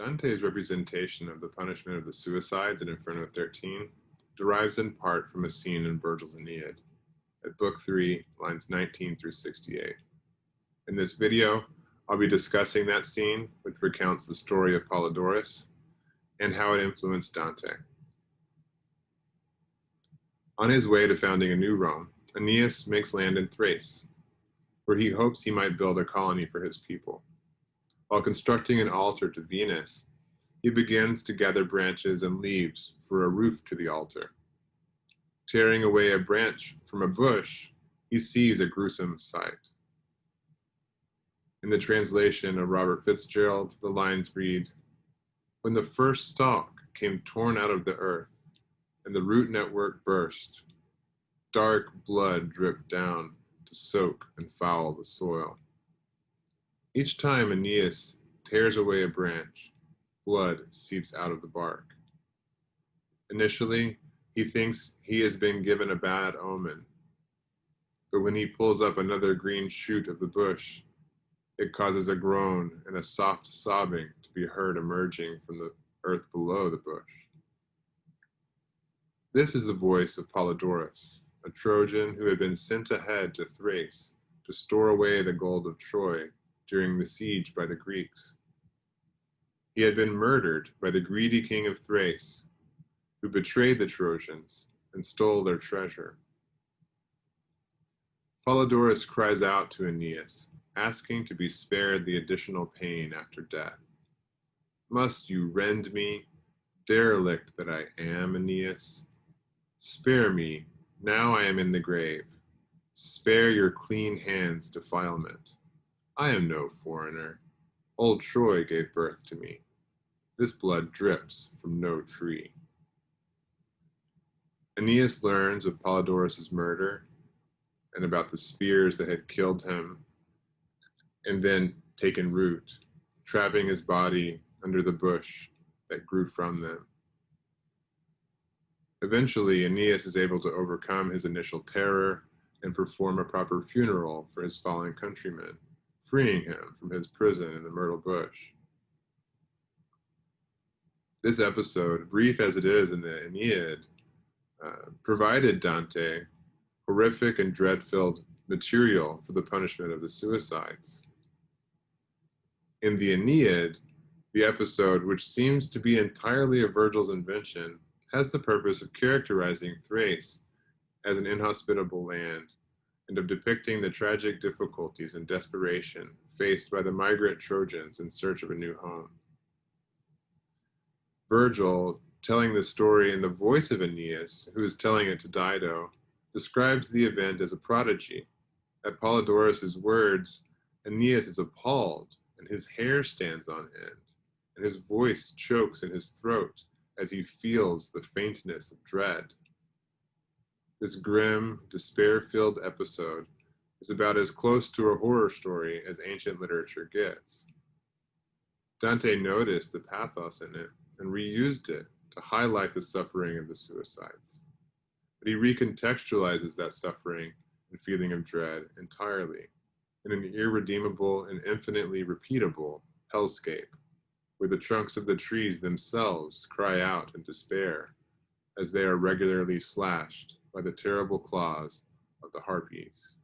Dante's representation of the punishment of the suicides in Inferno 13 derives in part from a scene in Virgil's Aeneid, at Book 3, lines 19 through 68. In this video, I'll be discussing that scene, which recounts the story of Polydorus and how it influenced Dante. On his way to founding a new Rome, Aeneas makes land in Thrace, where he hopes he might build a colony for his people. While constructing an altar to Venus, he begins to gather branches and leaves for a roof to the altar. Tearing away a branch from a bush, he sees a gruesome sight. In the translation of Robert Fitzgerald, the lines read, "When the first stalk came torn out of the earth, and the root network burst, dark blood dripped down to soak and foul the soil." Each time Aeneas tears away a branch, blood seeps out of the bark. Initially, he thinks he has been given a bad omen, but when he pulls up another green shoot of the bush, it causes a groan and a soft sobbing to be heard emerging from the earth below the bush. This is the voice of Polydorus, a Trojan who had been sent ahead to Thrace to store away the gold of Troy during the siege by the Greeks. He had been murdered by the greedy king of Thrace, who betrayed the Trojans and stole their treasure. Polydorus cries out to Aeneas, asking to be spared the additional pain after death. "Must you rend me, derelict that I am, Aeneas? Spare me, now I am in the grave. Spare your clean hands' defilement. I am no foreigner. Old Troy gave birth to me. This blood drips from no tree." Aeneas learns of Polydorus' murder and about the spears that had killed him and then taken root, trapping his body under the bush that grew from them. Eventually, Aeneas is able to overcome his initial terror and perform a proper funeral for his fallen countrymen, freeing him from his prison in the myrtle bush. This episode, brief as it is in the Aeneid, provided Dante horrific and dread-filled material for the punishment of the suicides. In the Aeneid, the episode, which seems to be entirely of Virgil's invention, has the purpose of characterizing Thrace as an inhospitable land and of depicting the tragic difficulties and desperation faced by the migrant Trojans in search of a new home. Virgil, telling the story in the voice of Aeneas, who is telling it to Dido, describes the event as a prodigy. At Polydorus' words, Aeneas is appalled, and his hair stands on end, and his voice chokes in his throat as he feels the faintness of dread. This grim, despair-filled episode is about as close to a horror story as ancient literature gets. Dante noticed the pathos in it and reused it to highlight the suffering of the suicides. But he recontextualizes that suffering and feeling of dread entirely in an irredeemable and infinitely repeatable hellscape, where the trunks of the trees themselves cry out in despair as they are regularly slashed by the terrible claws of the harpies.